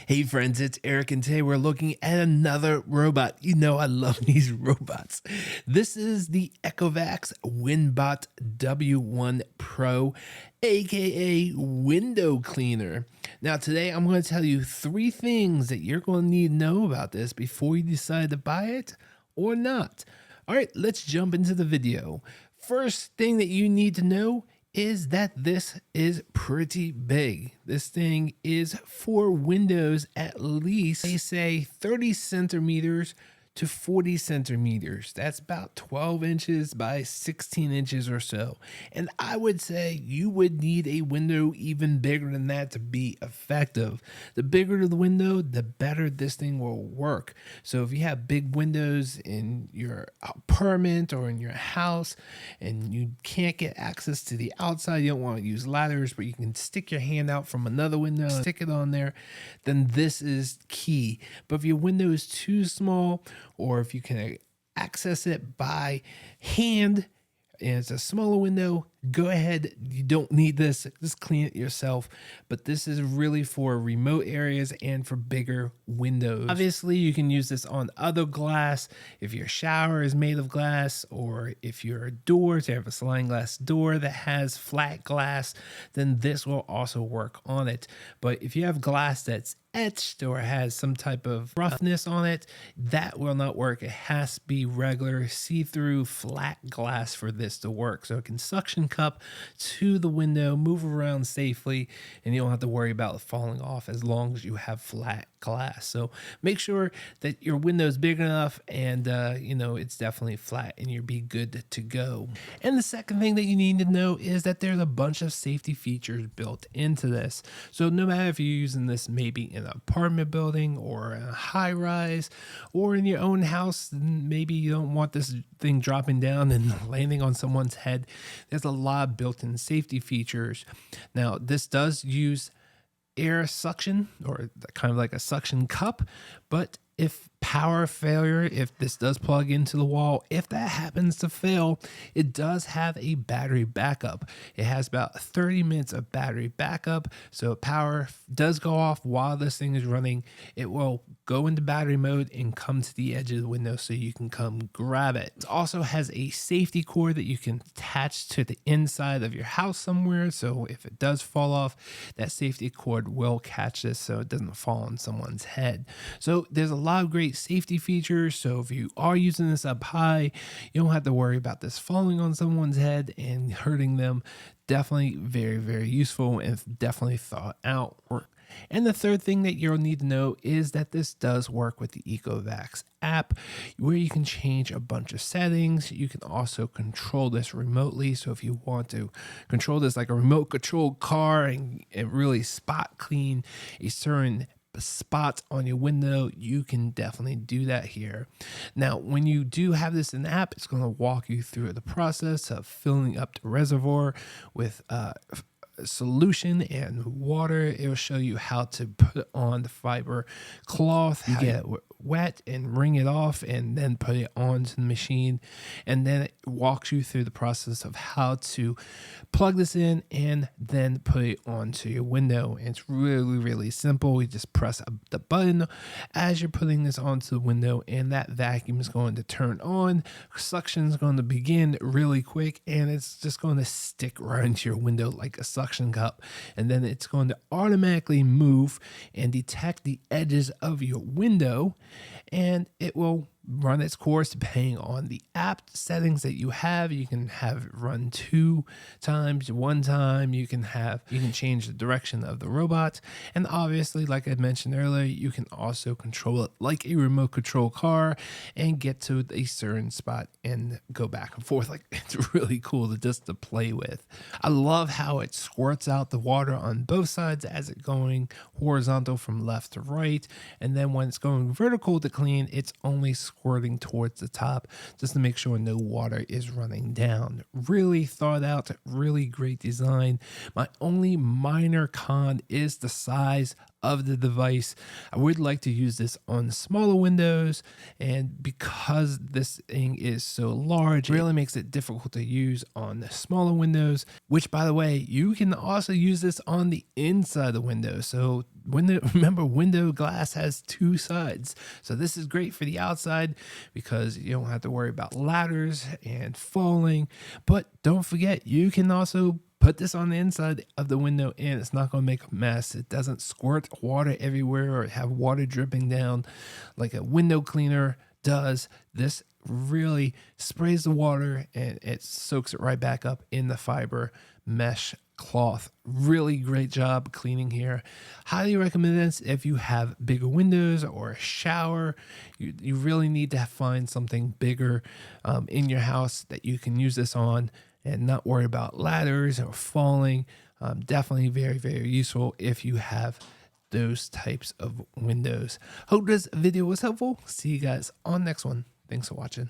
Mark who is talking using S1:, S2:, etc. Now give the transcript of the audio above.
S1: Hey friends, it's Eric and today we're looking at another robot. You know I love these robots. This is the Ecovacs Winbot W1 Pro, aka window cleaner. Now today I'm going to tell you 3 things that you're going to need to know about this before you decide to buy it or not. All right, let's jump into the video. First thing that you need to know is that this is pretty big. This thing is for windows at least, they say 30 centimeters to 40 centimeters. That's about 12 inches by 16 inches or so. And I would say you would need a window even bigger than that to be effective. The bigger the window, the better this thing will work. So if you have big windows in your apartment or in your house and you can't get access to the outside, you don't want to use ladders, but you can stick your hand out from another window, stick it on there, then this is key. But if your window is too small, or if you can access it by hand and it's a smaller window, go ahead. You don't need this. Just clean it yourself. But this is really for remote areas and for bigger windows. Obviously, you can use this on other glass. If your shower is made of glass, or if your doors have a sliding glass door that has flat glass, then this will also work on it. But if you have glass that's etched or has some type of roughness on it, that will not work. It has to be regular see-through flat glass for this to work. So it can suction cup to the window, move around safely, and you don't have to worry about it falling off as long as you have flat glass. So make sure that your window is big enough and it's definitely flat and you'll be good to go. And the second thing that you need to know is that there's a bunch of safety features built into this. So no matter if you're using this maybe in an apartment building or a high rise or in your own house, maybe you don't want this thing dropping down and landing on someone's head, there's a lot of built-in safety features. Now this does use air suction, or kind of like a suction cup, but if power failure, if this does plug into the wall, if that happens to fail, it does have a battery backup. It has about 30 minutes of battery backup. So if power does go off while this thing is running, it will go into battery mode and come to the edge of the window so you can come grab it. It also has a safety cord that you can attach to the inside of your house somewhere. So if it does fall off, that safety cord will catch this so it doesn't fall on someone's head. So there's a lot of great safety features. So if you are using this up high, you don't have to worry about this falling on someone's head and hurting them. Definitely very, very useful and definitely thought out. And the third thing that you'll need to know is that this does work with the Ecovacs app, where you can change a bunch of settings. You can also control this remotely. So if you want to control this like a remote control car and really spot clean a certain spots on your window, you can definitely do that here. Now, when you do have this in the app, it's going to walk you through the process of filling up the reservoir with solution and water. It will show you how to put on the fiber cloth, you get it wet and wring it off and then put it onto the machine, and then it walks you through the process of how to plug this in and then put it onto your window. And it's really, really simple. You just press the button as you're putting this onto the window and that vacuum is going to turn on. Suction is going to begin really quick and it's just going to stick right into your window like a suction cup, and then it's going to automatically move and detect the edges of your window, and it will run its course depending on the app settings that you have. You can have it run 2 times, 1 time. You can change the direction of the robot, and obviously, like I mentioned earlier, you can also control it like a remote control car and get to a certain spot and go back and forth. Like, it's really cool to play with. I love how it squirts out the water on both sides as it's going horizontal from left to right, and then when it's going vertical to clean, it's only squirting towards the top just to make sure no water is running down. Really thought out, really great design. My only minor con is the size of the device. I would like to use this on smaller windows, and because this thing is so large, it really makes it difficult to use on the smaller windows, which by the way, you can also use this on the inside of the window. So remember, window glass has two sides. So this is great for the outside because you don't have to worry about ladders and falling. But don't forget, you can also put this on the inside of the window and it's not going to make a mess. It doesn't squirt water everywhere or have water dripping down like a window cleaner does. This really sprays the water and it soaks it right back up in the fiber mesh cloth. Really great job cleaning here. Highly recommend this if you have bigger windows or a shower. You really need to find something bigger in your house that you can use this on and not worry about ladders or falling. Definitely very, very useful if you have those types of windows. Hope this video was helpful. See you guys on the next one. Thanks for watching.